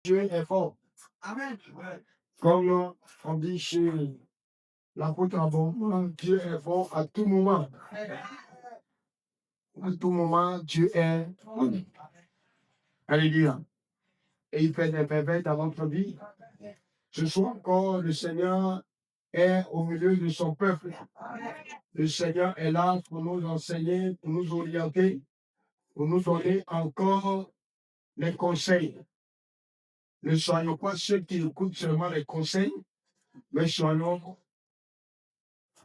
Dieu est fort. Amen. Comme on dit chez l'apôtre Abon, Dieu est fort à tout moment. À tout moment, Dieu est fort. Alléluia. Et il fait des merveilles dans notre vie. Ce soir encore, le Seigneur est au milieu de son peuple. Le Seigneur est là pour nous enseigner, pour nous orienter, pour nous donner encore les conseils. Ne soyons pas ceux qui écoutent seulement les conseils, mais soyons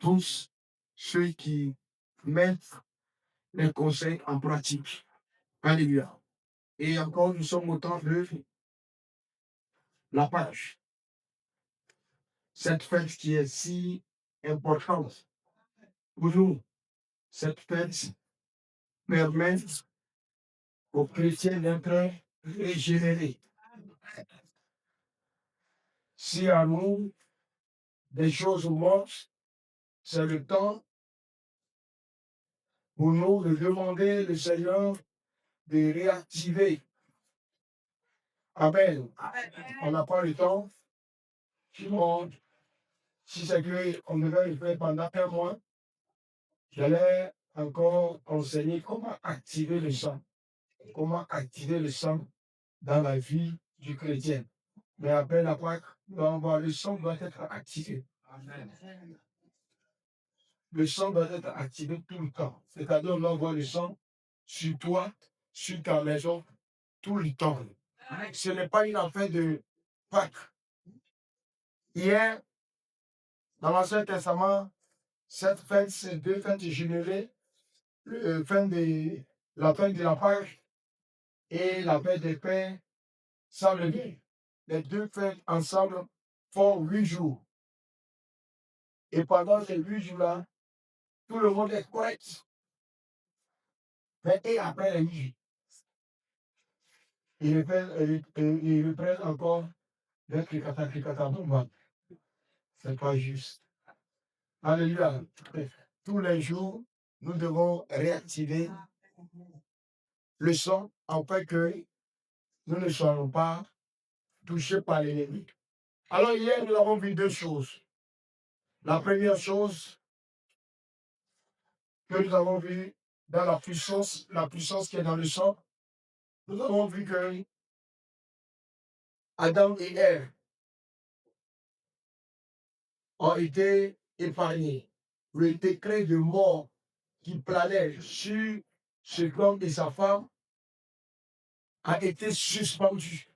tous ceux qui mettent les conseils en pratique. Alléluia. Et encore, nous sommes au temps de la Pâque. Cette fête qui est si importante pour nous. Cette fête permet aux chrétiens d'être régénérés. Si à nous, des choses manquent, c'est le temps pour nous de demander le Seigneur de réactiver. Amen. On n'a pas le temps. Sinon, si c'est qu'on devait le faire pendant un mois, j'allais encore enseigner comment activer le sang. Comment activer le sang dans la vie du chrétien. Mais après la Pâque, le sang doit être activé. Amen. Le sang doit être activé tout le temps. C'est-à-dire, on envoie le sang sur toi, sur ta maison, tout le temps. Ce n'est pas une affaire de Pâques. Hier, dans l'Ancien Testament, cette fête, ces deux fêtes générées, la fête de la Pâque et la fête des Pères, sans le dire. Les deux fêtes ensemble font 8 jours. Et pendant ces 8 jours-là, tout le monde est correct. Mais et après les 8 jours, il reprend encore le cricata. C'est pas juste. Alléluia. Tous les jours, nous devons réactiver le sang afin que nous ne soyons pas touchés par l'ennemi. Alors hier, nous avons vu deux choses. La première chose que nous avons vue dans la puissance qui est dans le sang, nous avons vu que Adam et Ève ont été épargnés. Le décret de mort qui planait sur ce homme et sa femme a été suspendu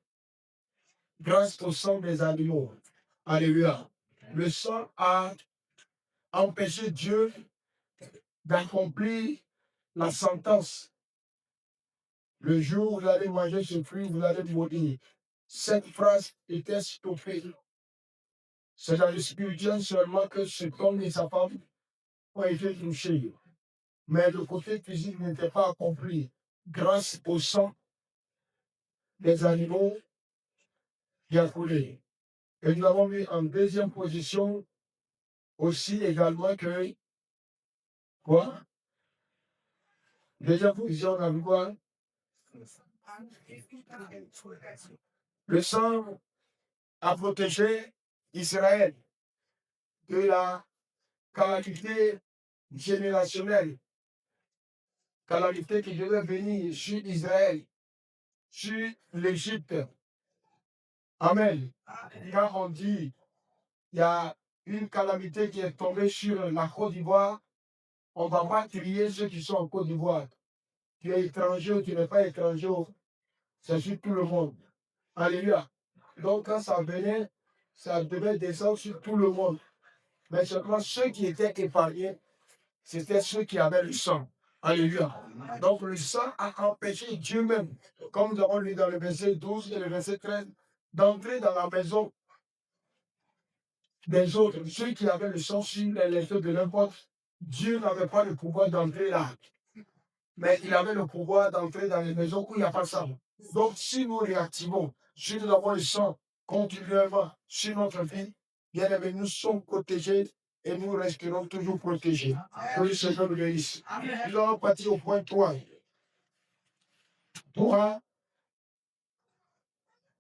grâce au sang des animaux. Alléluia. Le sang a empêché Dieu d'accomplir la sentence. Le jour où vous allez manger ce fruit, vous allez mourir. Cette phrase était stoppée. C'est dans le spirituel seulement que ce homme et sa femme ont été touchés. Mais le côté physique n'était pas accompli grâce au sang des animaux qui a coulé. Et nous avons vu en deuxième position aussi également que quoi? Deuxième position, on a vu quoi? Le sang a protégé Israël de la calamité générationnelle, calamité qui devait venir sur Israël, sur l'Égypte. Amen. Quand on dit il y a une calamité qui est tombée sur la Côte d'Ivoire, on ne va pas trier ceux qui sont en Côte d'Ivoire. Tu es étranger ou tu n'es pas étranger, c'est sur tout le monde. Alléluia. Donc quand ça venait, ça devait descendre sur tout le monde. Mais seulement ceux qui étaient épargnés, c'était ceux qui avaient le sang. Alléluia. Donc le sang a empêché Dieu même, comme nous avons lu dans le verset 12 et le verset 13, d'entrer dans la maison des autres. Ceux qui avaient le sang sur les feux de n'importe, Dieu n'avait pas le pouvoir d'entrer là. Mais il avait le pouvoir d'entrer dans les maisons où il n'y a pas de sang. Donc si nous réactivons, si nous avons le sang continuellement sur notre vie, bien aimé, nous sommes protégés et nous resterons toujours protégés. Que le Seigneur nous bénisse. Nous allons partir au point 3. 3.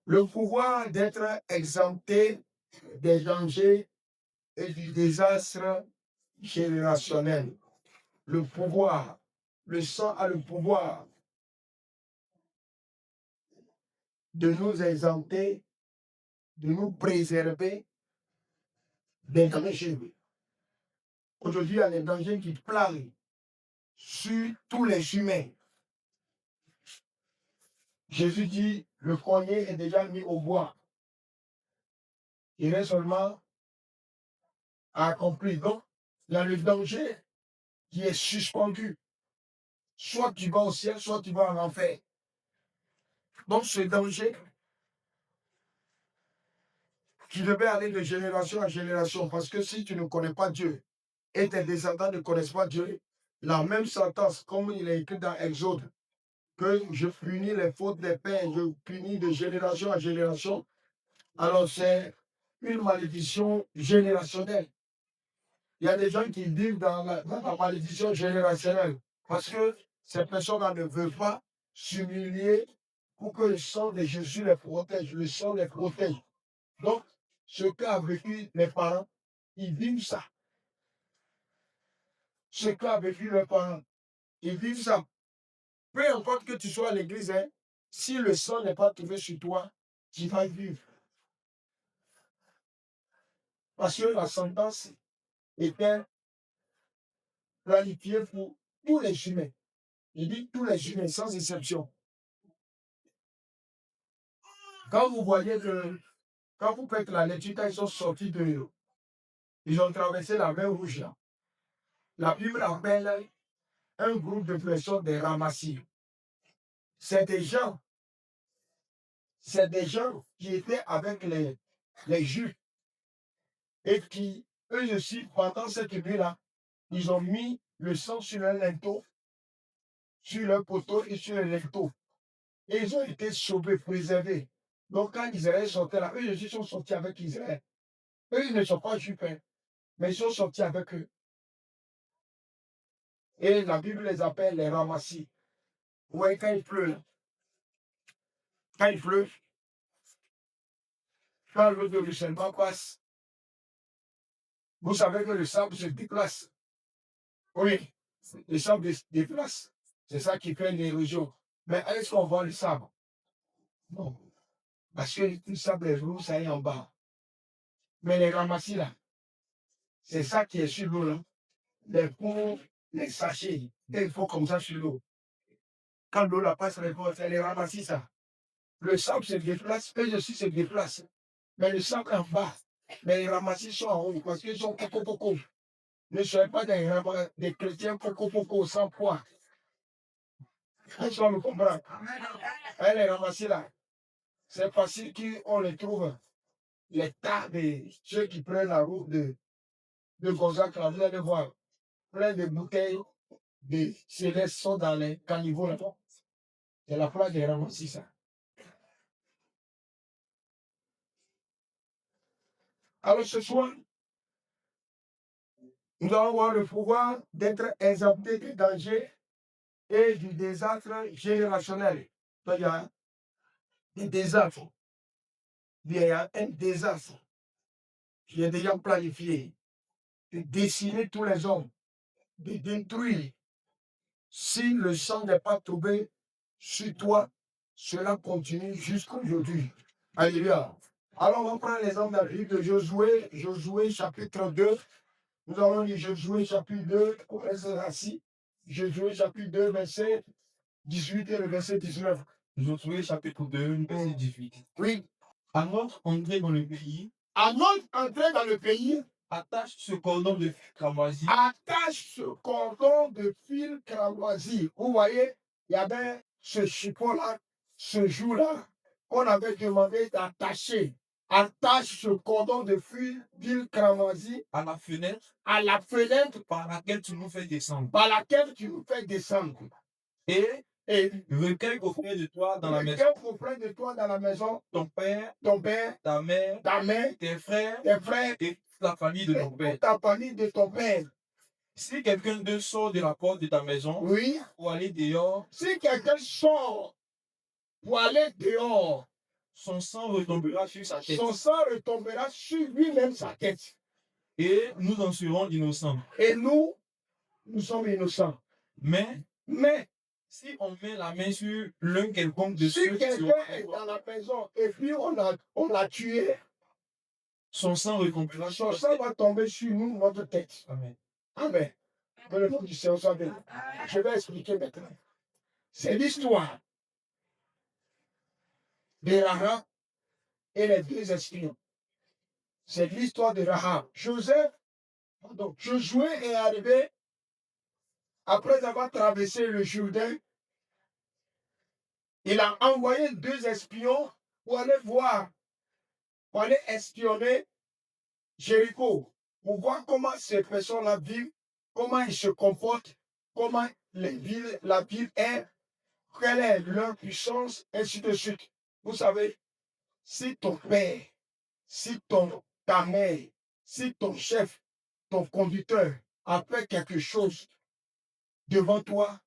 Le pouvoir d'être exempté des dangers et du désastre générationnel. Le pouvoir. Le sang a le pouvoir de nous exempter, de nous préserver des dangers. Aujourd'hui, il y a des dangers qui planent sur tous les humains. Jésus dit, le foyer est déjà mis au bois. Il reste seulement à accomplir. Donc, il y a le danger qui est suspendu. Soit tu vas au ciel, soit tu vas en enfer. Donc, ce danger, tu devais aller de génération en génération. Parce que si tu ne connais pas Dieu et tes descendants ne connaissent pas Dieu, la même sentence, comme il est écrit dans Exode, que je punis les fautes des pères, je punis de génération en génération. Alors, c'est une malédiction générationnelle. Il y a des gens qui vivent dans la malédiction générationnelle parce que ces personnes-là ne veulent pas s'humilier pour que le sang de Jésus les protège, le sang les protège. Donc, ce qu'a vécu les parents, ils vivent ça. Ce qu'a vécu les parents, ils vivent ça. Peu importe que tu sois à l'église, hein, si le sang n'est pas trouvé sur toi, tu vas vivre. Parce que la sentence était planifiée pour tous les humains. Il dit tous les humains, sans exception. Quand vous voyez que, quand vous faites la lecture, quand ils sont sortis de, ils ont traversé la mer Rouge là. La Bible appelle un groupe de personnes des ramassis. C'est des gens qui étaient avec les Juifs et qui, eux aussi, pendant cette nuit-là, ils ont mis le sang sur leur linteau, sur leur poteau et sur le linteau. Et ils ont été sauvés, préservés. Donc quand Israël sortait là, eux aussi sont sortis avec Israël. Eux, ils ne sont pas juifs, hein, mais ils sont sortis avec eux. Et la Bible les appelle les ramassis. Ouais, quand il pleut, là, quand il pleut, quand l'eau de ruissellement passe, vous savez que le sable se déplace. Oui, le sable se déplace. C'est ça qui fait l'érosion. Mais est-ce qu'on voit le sable? Non. Parce que tout le sable est rouge, ça est en bas. Mais les ramassis là, c'est ça qui est sur l'eau là. Les pots, les sachets, et il faut comme ça sur l'eau. Quand l'eau la passe, c'est les ramassis ça. Le sable se déplace, eux aussi se déplacent. Mais le sable en bas. Mais les ramassis sont en haut parce qu'ils sont poco. Ne soyez pas des chrétiens poco sans poids. Est-ce qu'on me comprend? Les ramassis là, c'est facile qu'on les trouve. Les tas de ceux qui prennent la route de Gonzague, vous allez voir, plein de bouteilles de céleste sont dans les caniveaux là-bas. C'est la plaque des ramassis ça. Alors ce soir, nous allons avoir le pouvoir d'être exemptés des dangers et du désastre générationnel. Donc, il y a des désastres. Il y a un désastre qui est déjà planifié de décimer tous les hommes, de détruire. Si le sang n'est pas tombé sur toi, cela continue jusqu'à aujourd'hui. Alléluia. Alors, on va prendre l'exemple d'un livre de Josué, Josué chapitre 2. Nous allons lire Josué chapitre 2, on reste assis. Josué chapitre 2, verset 18 et le verset 19. Josué chapitre 2, verset 18. Oui. À notre entrée dans le pays, À notre entrée dans le pays, attache ce cordon de fil cramoisi. Attache ce cordon de fil cramoisi. Vous voyez, il y avait ce support-là, ce jour-là, qu'on avait demandé d'attacher. Attache ce cordon de fil cramoisi à la fenêtre par laquelle tu nous fais descendre. Par laquelle tu nous fais descendre. Et recueille auprès de toi dans la maison. Auprès de toi dans la maison. Ton père, ta mère, tes frères, et toute la famille de ton père. Ta famille de ton père. Si quelqu'un d'eux sort de la porte de ta maison, oui, pour aller dehors, si quelqu'un sort pour aller dehors, son sang retombera sur sa tête. Son sang retombera sur lui-même sa tête. Et nous en serons innocents. Et nous sommes innocents. Mais si on met la main sur l'un quelconque de si ceux qui quelqu'un est dans la maison et puis on l'a tué, son sang retombera sur son sa sang tête. va tomber sur nous, notre tête. Amen. Amen. Que le nom du Seigneur soit béni. Je vais expliquer maintenant. C'est l'histoire de Rahab et les deux espions. C'est l'histoire de Rahab. Josué est arrivé après avoir traversé le Jourdain. Il a envoyé deux espions pour aller voir, pour aller espionner Jéricho, pour voir comment ces personnes-là vivent, comment ils se comportent, comment la ville est, quelle est leur puissance, ainsi de suite. Vous savez, si ton père, si ta mère, si ton chef, ton conducteur a fait quelque chose devant toi,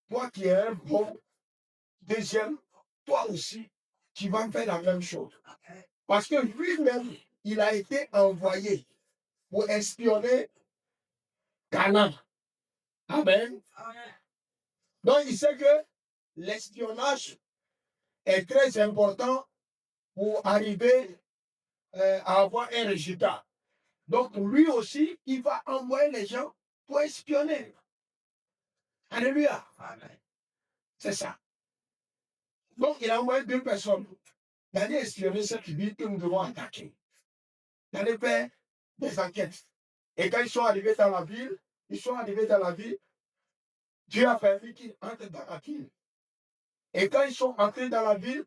toi qui es un bon deuxième, toi aussi, tu vas faire la même chose. Parce que lui-même, il a été envoyé pour espionner Canaan. Amen. Donc, il sait que l'espionnage est très important pour arriver à avoir un résultat. Donc, lui aussi, il va envoyer les gens pour espionner. Alléluia. C'est ça. Donc, il a envoyé deux personnes d'aller espionner cette ville que nous devons attaquer. D'aller faire des enquêtes. Et quand ils sont arrivés dans la ville, Dieu a permis qu'ils entrent dans la ville. Et quand ils sont entrés dans la ville,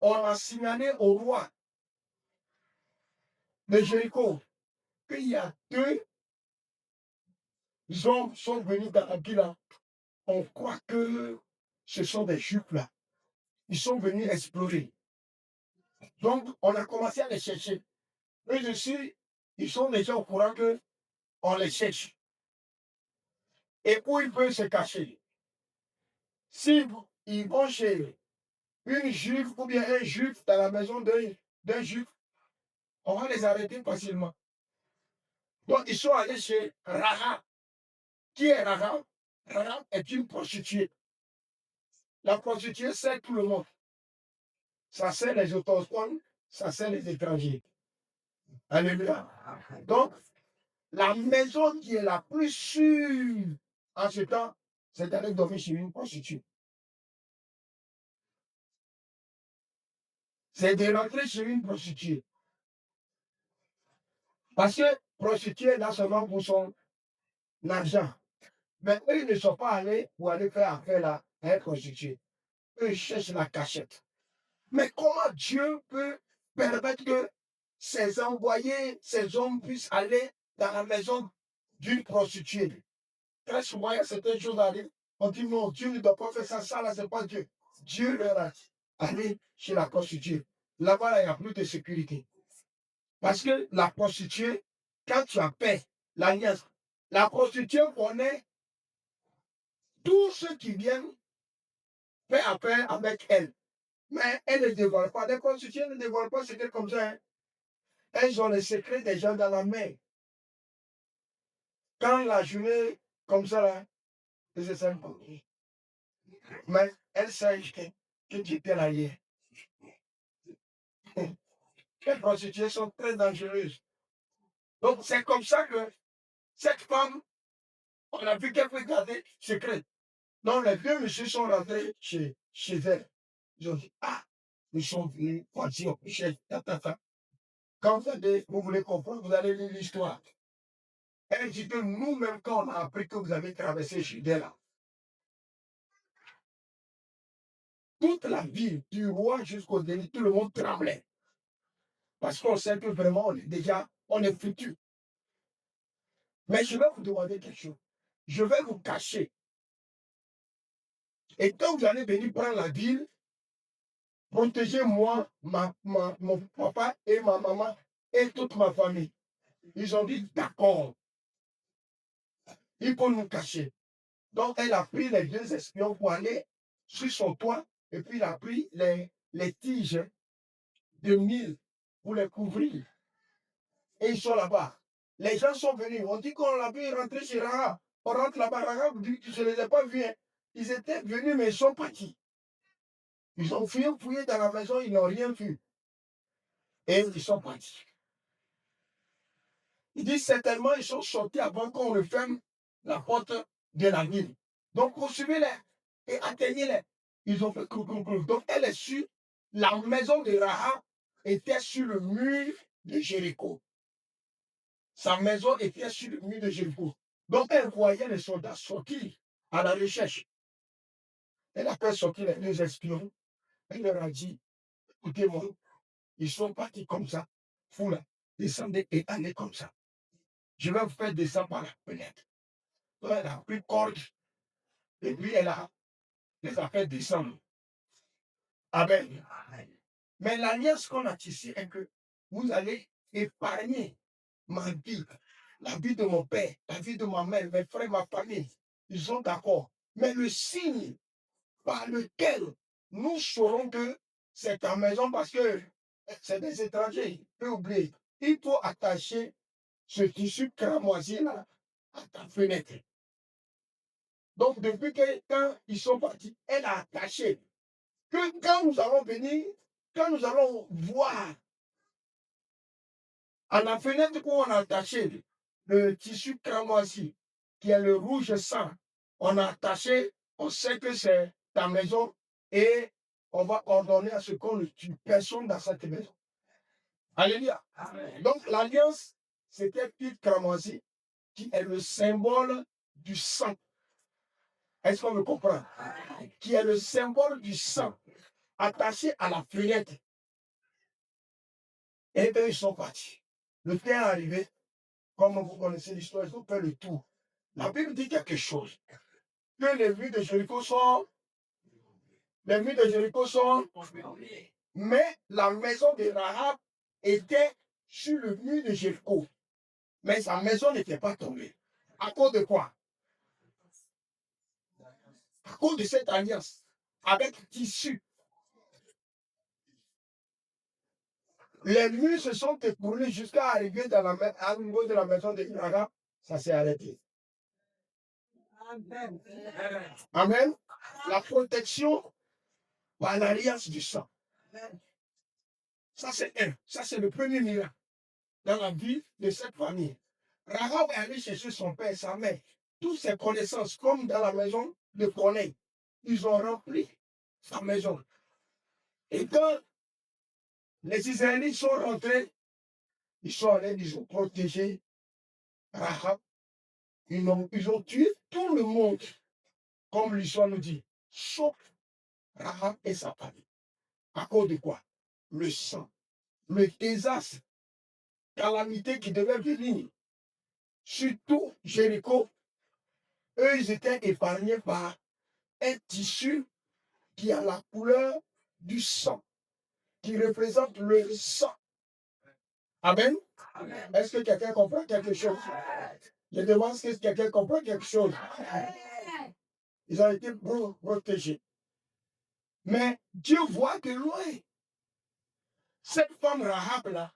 on a signalé au roi de Jéricho qu'il y a deux hommes qui sont venus dans la ville. On croit que ce sont des Juifs là. Ils sont venus explorer. Donc, on a commencé à les chercher. Eux aussi, ils sont déjà au courant qu'on les cherche. Et où ils peuvent se cacher? S'ils vont chez une juive ou bien un juif dans la maison d'un juif, on va les arrêter facilement. Donc, ils sont allés chez Rahab. Qui est Rahab? Rahab est une prostituée. La prostituée sert tout le monde. Ça sert les autochtones, ça sert les étrangers. Alléluia. Donc, la maison qui est la plus sûre en ce temps, c'est d'aller dormir chez une prostituée. C'est de rentrer chez une prostituée. Parce que prostituée là seulement pour son argent. Mais eux, ils ne sont pas allés pour aller faire affaire là à un prostituée. Eux, ils cherchent la cachette. Mais comment Dieu peut permettre que ses envoyés, ces hommes puissent aller dans la maison d'une prostituée? Très souvent, il y a certaines choses à dire. On dit non, Dieu ne doit pas faire ça, ça là, c'est pas Dieu. Dieu leur a dit, allez chez la prostituée. Là-bas, là, il n'y a plus de sécurité. Parce que la prostituée, quand tu as paix, l'alliance, la prostituée connaît tous ceux qui viennent faire affaire avec elle. Mais elle ne dévoile pas. Les prostituées ne dévoilent pas secret comme ça. Hein. Elles ont les secrets des gens dans la main. Quand la journée comme ça, là, c'est simple. Mais elle sait que tu étais là hier. Les prostituées sont très dangereuses. Donc, c'est comme ça que cette femme, on a vu qu'elle peut garder secret. Donc, les deux messieurs sont rentrés chez elle. Ils ont dit, ah, nous sommes venus pour dire, quand vous voulez comprendre, vous allez lire l'histoire. Elle dit que nous-mêmes, quand on a appris que vous avez traversé Judée, toute la ville, du roi jusqu'au dernier, tout le monde tremblait. Parce qu'on sait que vraiment, on est foutu. Mais je vais vous demander quelque chose. Je vais vous cacher. Et quand vous allez venir prendre la ville, protégez-moi, mon papa et ma maman et toute ma famille. Ils ont dit d'accord. Il faut nous cacher. Donc, elle a pris les deux espions pour aller sur son toit et puis il a pris les tiges de mille pour les couvrir. Et ils sont là-bas. Les gens sont venus. On dit qu'on a pu rentrer chez Rahab. On rentre là-bas. Rahab dit, je ne les ai pas vus. Hein. Ils étaient venus, mais ils sont partis. Ils ont fouillé dans la maison, ils n'ont rien vu. Et ils sont partis. Il dit certainement, ils sont sortis avant qu'on ne ferme la porte de la ville. Donc, poursuivez-les et atteignez-les. Ils ont fait clou. Donc, elle est sur la maison de Rahab était sur le mur de Jéricho. Sa maison était sur le mur de Jéricho. Donc, elle voyait les soldats sortir à la recherche. Elle a fait sortir les deux espions. Elle leur a dit, écoutez-moi, ils sont partis comme ça. Vous là, descendez et allez comme ça. Je vais vous faire descendre par la fenêtre. Donc, elle a pris corde et puis elle a les a fait descendre. Amen. Mais l'alliance qu'on a tissée est que vous allez épargner ma vie, la vie de mon père, la vie de ma mère, mes frères, ma famille. Ils sont d'accord. Mais le signe par lequel nous saurons que c'est ta maison parce que c'est des étrangers, peut oublier. Il faut attacher ce tissu cramoisi-là à ta fenêtre. Donc, depuis que quand ils sont partis, elle a attaché. Que quand nous allons venir, quand nous allons voir à la fenêtre où on a attaché le tissu cramoisi, qui est le rouge sang, on a attaché, on sait que c'est ta maison et on va ordonner à ce qu'on ne tue personne dans cette maison. Alléluia. Donc l'alliance, c'était fil cramoisi, qui est le symbole du sang. Est-ce qu'on me comprend? Qui est le symbole du sang, attaché à la fenêtre. Et eux, ils sont partis. Le temps est arrivé, comme vous connaissez l'histoire, ils ont fait le tour. La Bible dit quelque chose. Que les murs de Jéricho sont. Les murs de Jéricho sont. Mais la maison de Rahab était sur le mur de Jéricho. Mais sa maison n'était pas tombée. À cause de quoi? À cause de cette alliance. Avec tissu. Les murs se sont écoulés jusqu'à arriver à niveau de la maison de Rahab. Ça s'est arrêté. Amen. Amen. La protection par l'alliance du sang. Ça, c'est un. Ça, c'est le premier miracle dans la vie de cette famille. Rahab est allé chercher son père et sa mère. Toutes ses connaissances, comme dans la maison de Corneille, ils ont rempli sa maison. Et quand les Israélites sont rentrés, ils sont allés, ils ont protégé Rahab. Ils ont tué tout le monde, comme l'histoire nous dit, sauf Rahab et sa famille. À cause de quoi? Le sang, le désastre, calamité qui devait venir. Surtout Jéricho, eux, ils étaient épargnés par un tissu qui a la couleur du sang, qui représente le sang. Amen. Amen. Est-ce que quelqu'un comprend quelque chose? Je demande si quelqu'un comprend quelque chose. Ils ont été protégés. Mais Dieu voit de loin. Cette femme Rahab là,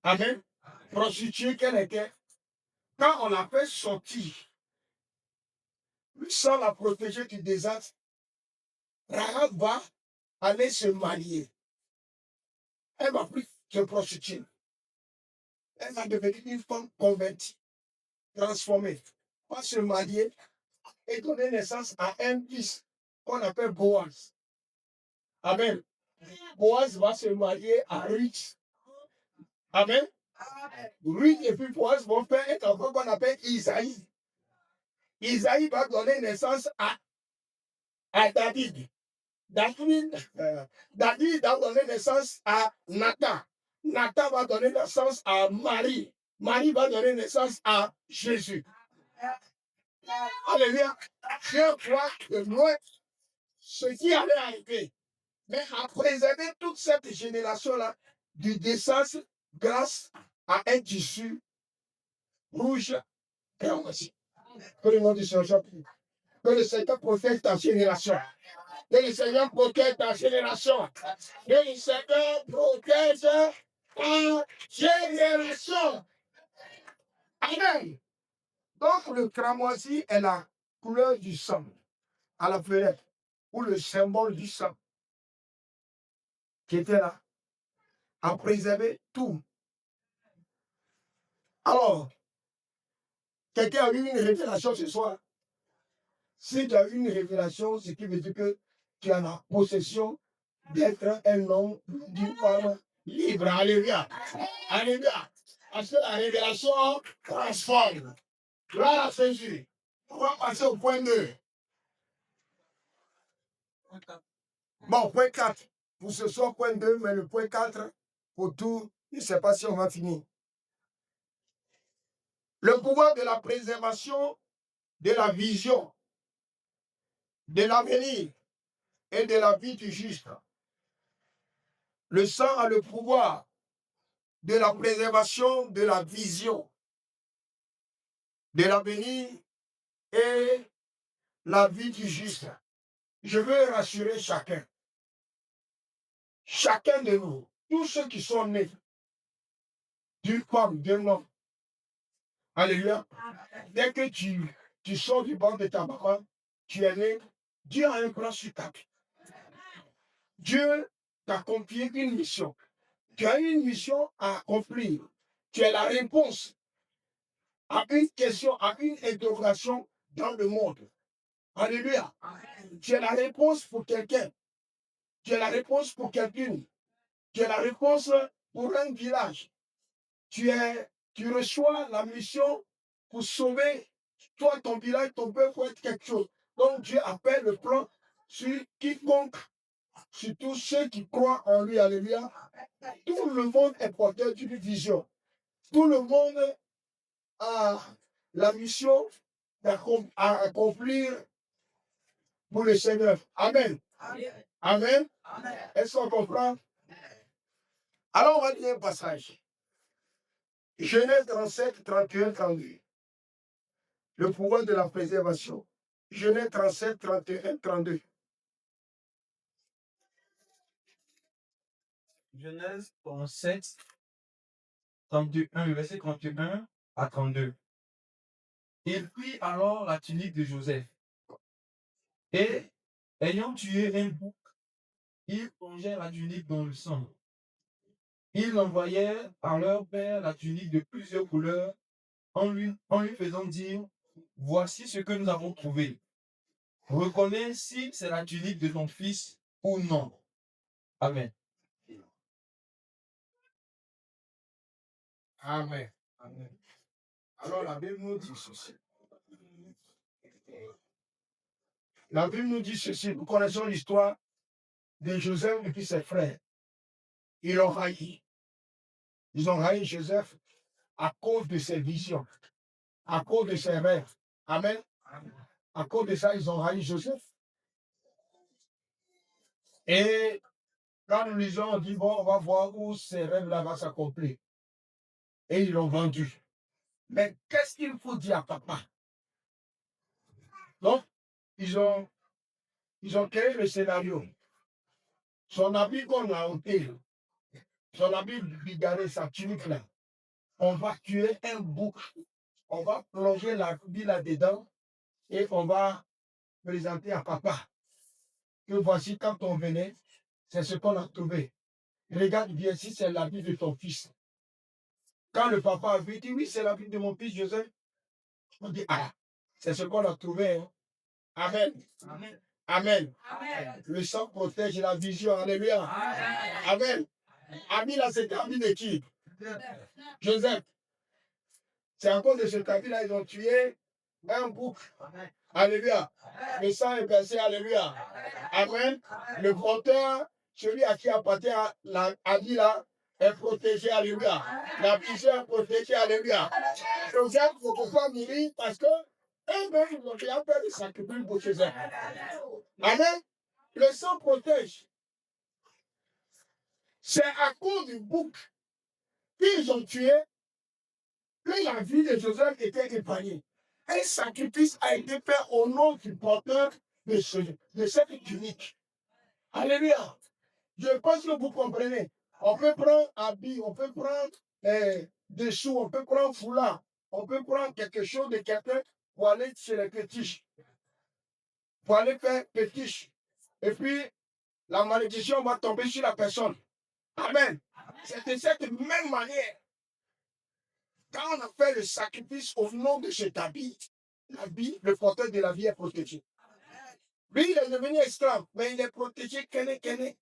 amen, prostituée qu'elle était, quand on l'a fait sortir, sans la protéger du désastre, Rahab va aller se marier. Elle va plus se prostituer. Elle va devenir une femme convertie, transformée. Va se marier et donner naissance à un fils qu'on appelle Boaz. Amen. Boaz va se marier à Ruth. Amen. Ruth et puis Boaz vont faire un enfant qu'on appelle Isaïe. Isaïe va donner naissance à David. David va donner naissance à Nathan. Nathan va donner naissance à Marie. Marie va donner naissance à Jésus. Alléluia. Je vois de loin ce qui allait arriver. Mais à préserver toute cette génération-là du désastre grâce à un tissu rouge cramoisi. Que le nom du Seigneur soit pris. Que le Seigneur protège ta génération. Que le Seigneur protège ta génération. Que le Seigneur protège ta génération. Amen. Donc, le cramoisi est la couleur du sang à la fenêtre, ou le symbole du sang qui était là, à préserver tout. Alors, quelqu'un a eu une révélation ce soir. Si tu as eu une révélation, ce qui veut dire que tu as la possession d'être un homme d'une femme libre. Alléluia. Alléluia. Parce que la révélation transforme. Là, la censure. On va passer au point 2. Bon, point 4. Pour ce soir, point 2, mais le point 4, pour tout, je ne sais pas si on va finir. Le pouvoir de la préservation de la vision, de l'avenir et de la vie du juste. Le sang a le pouvoir de la préservation de la vision, de l'avenir et la vie du juste. Je veux rassurer chacun. Chacun de nous, tous ceux qui sont nés d'une femme, d'un homme. Alléluia. Dès que tu sors du banc de ta maman, tu es né, Dieu a un plan sur ta vie. Dieu t'a confié une mission. Tu as une mission à accomplir. Tu es la réponse à une question, à une interrogation dans le monde. Alléluia. Tu es la réponse pour quelqu'un. Tu es la réponse pour quelqu'une. Tu es la réponse pour un village. Tu reçois la mission pour sauver toi, ton village, ton peuple, pour être quelque chose. Donc Dieu appelle le plan sur quiconque, sur tous ceux qui croient en lui. Alléluia. Tout le monde est porteur d'une vision. Tout le monde a la mission à accomplir pour le Seigneur. Amen. Amen. Est-ce qu'on comprend? Alors on va lire un passage. Genèse 37, 31, 32. Le pouvoir de la préservation. Genèse 37, 31, 32. Genèse 37, 31, verset 31 à 32. Il prit alors la tunique de Joseph et, ayant tué un bouc, il plongeait la tunique dans le sang. Il envoyait à leur père la tunique de plusieurs couleurs en lui faisant dire, voici ce que nous avons trouvé. Reconnais si c'est la tunique de ton fils ou non. Amen. Amen. Amen. Alors la Bible nous dit ceci. La Bible nous dit ceci. Nous connaissons l'histoire de Joseph et puis ses frères. Ils l'ont haï. Ils ont haï Joseph à cause de ses visions, à cause de ses rêves. Amen. À cause de ça, ils ont haï Joseph. Et quand nous lisons, on dit, bon, on va voir où ces rêves-là vont s'accomplir. Et ils l'ont vendu. Mais qu'est-ce qu'il faut dire à papa? Donc, ils ont créé le scénario. Son habit qu'on a ôté, son habit bigarré, sa tunique là, on va tuer un bouc, on va plonger la vie là-dedans et on va présenter à papa que voici quand on venait, c'est ce qu'on a trouvé. Regarde bien si c'est la vie de ton fils. Quand le papa a vu, il dit oui, c'est la vie de mon fils Joseph. On dit ah, c'est ce qu'on a trouvé. Hein. Amen. Amen. Amen. Amen. Le sang protège la vision. Alléluia. Amen. Ami là, c'est ami de qui? Joseph. C'est encore de ce habit-là, ils ont tué un bouc. Alléluia. Le sang est versé. Alléluia. Amen. Le porteur, celui à qui appartient l'habit là, est protégé. Alléluia. La vision est protégée. Alléluia. Joseph ne peut pas mourir parce que eux-mêmes, ils ont déjà peur de sacrifier pour Joseph. Amen. Le sang protège. C'est à cause du bouc qu'ils ont tué que la vie de Joseph était épargnée. Un sacrifice a été fait au nom du porteur de cette tunique. Alléluia. Je pense que vous comprenez. On peut prendre habit, on peut prendre des sous, on peut prendre foulard, on peut prendre quelque chose de quelqu'un pour aller chez les fétiches, pour aller faire fétiche. Et puis, la malédiction va tomber sur la personne. Amen. C'est de cette même manière. Quand on a fait le sacrifice au nom de cet habit, le porteur de la vie est protégé. Lui, il est devenu esclave, mais il est protégé. Kene.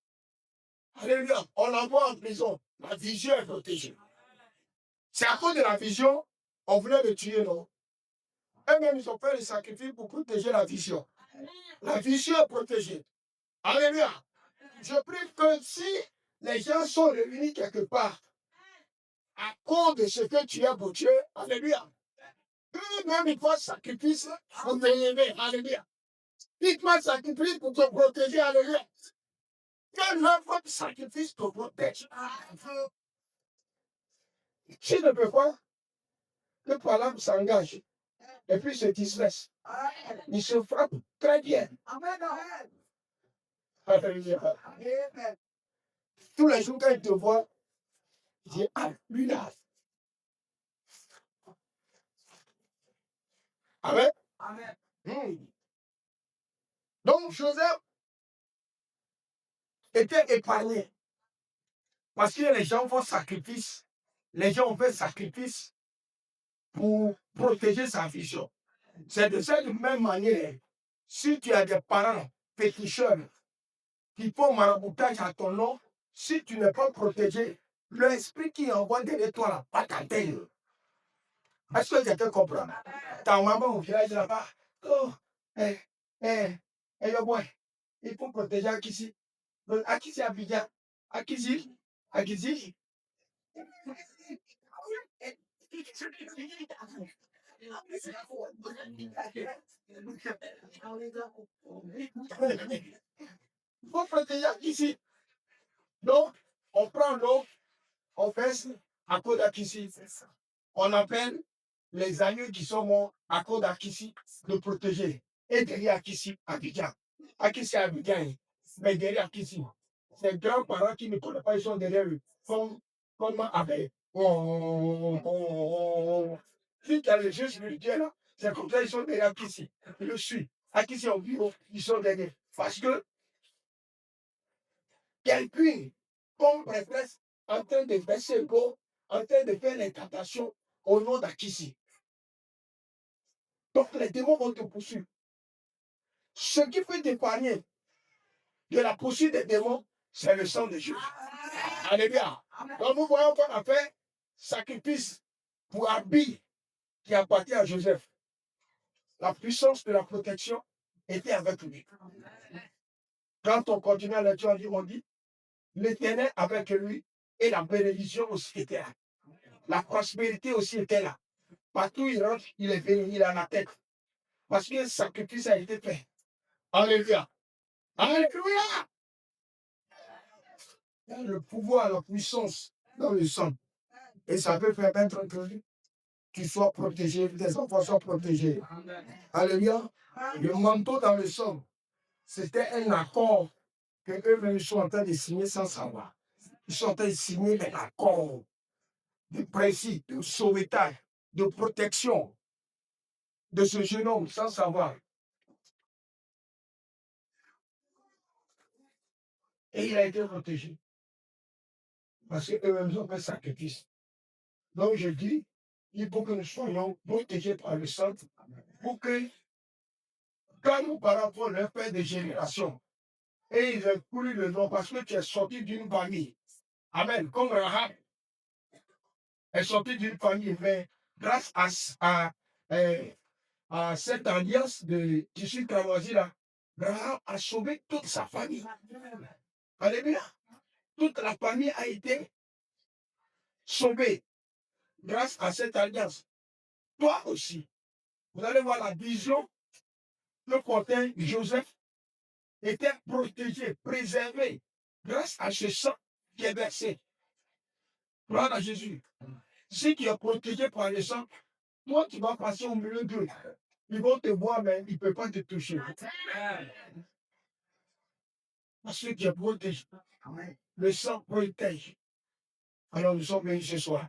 Alléluia. On l'envoie en prison. La vision est protégée. C'est à cause de la vision, on voulait le tuer, non? Eux-mêmes, ils ont fait le sacrifice pour protéger la vision. La vision est protégée. Alléluia. Je prie que si les gens sont réunis quelque part, à cause de ce que tu as pour Dieu, alléluia. Eux-mêmes, ils font sacrifice pour t'aimer, alléluia. Ils font sacrifice pour te protéger, alléluia. Que l'œuvre de sacrifice te protège. Tu ne peux pas que par l'âme s'engage et puis se distresse. Il se frappe très bien. Alléluia. Tous les jours, quand il te voit, il dit, ah, lui là. Amen. Donc, Joseph était épargné. Parce que les gens font sacrifice. Les gens ont fait sacrifice pour protéger sa vision. C'est de cette même manière, si tu as des parents féticheurs qui font maraboutage à ton nom, si tu n'es pas protégé, l'esprit qui envoie derrière toi là, va t'atteindre. Est-ce que quelqu'un comprend? Ta maman au village là-bas, oh, yo boy, il faut protéger Akisi. Akisi Abidjan, Akisi. Il faut protéger Akisi. Donc, on prend l'eau, on fait à cause d'Akisi. On appelle les agneaux qui sont morts à cause d'Akisi de protéger. Et derrière Akisi, Abidjan. Akisi Abidjan. Mais derrière Akisi, ces grands-parents qui ne connaissent pas, ils sont derrière eux. Comme avec. Si tu as les yeux spirituels, là, c'est comme ça, ils sont derrière Akisi. Je le suis. Akisi en bureau, ils sont derrière. Parce que quelqu'un, comme prêtresse, en train de verser l'eau, en train de faire l'incantation au nom d'Akisi. Donc les démons vont te poursuivre. Ce qui peut t'épargner de la poursuite des démons, c'est le sang de Jésus. Alléluia. Donc nous voyons qu'on a fait sacrifice pour habit qui appartient à Joseph. La puissance de la protection était avec lui. Quand on continue à lecture, on dit, l'Éternel avec lui et la bénédiction aussi était là. La prospérité aussi était là. Partout où il rentre, il est béni, il a la tête. Parce que le sacrifice a été fait. Alléluia. Alléluia. Il y a le pouvoir, la puissance dans le sang. Et ça peut permettre que tu sois protégé, que tes enfants soient protégés. Alléluia. Le manteau dans le sang, c'était un accord que eux-mêmes sont en train de signer sans savoir. Ils sont en train de signer un accord de principe, de sauvetage, de protection de ce jeune homme sans savoir. Et il a été protégé. Parce qu'eux-mêmes ont fait sacrifice. Donc je dis, il faut que nous soyons protégés par le sang pour que quand nos parents font leur père de génération, et ils ont couru le nom parce que tu es sorti d'une famille. Amen. Comme Rahab est sorti d'une famille, mais grâce à cette alliance de tissu cramoisi là, Rahab a sauvé toute sa famille. Alléluia. Toute la famille a été sauvée grâce à cette alliance. Toi aussi, vous allez voir la vision que portait Joseph était protégé, préservé grâce à ce sang qui est versé. Gloire à Jésus. Si tu es protégé par le sang, toi tu vas passer au milieu d'eux. Ils vont te voir, mais ils ne peuvent pas te toucher. Parce que Dieu protège. Le sang protège. Alors nous sommes venus ce soir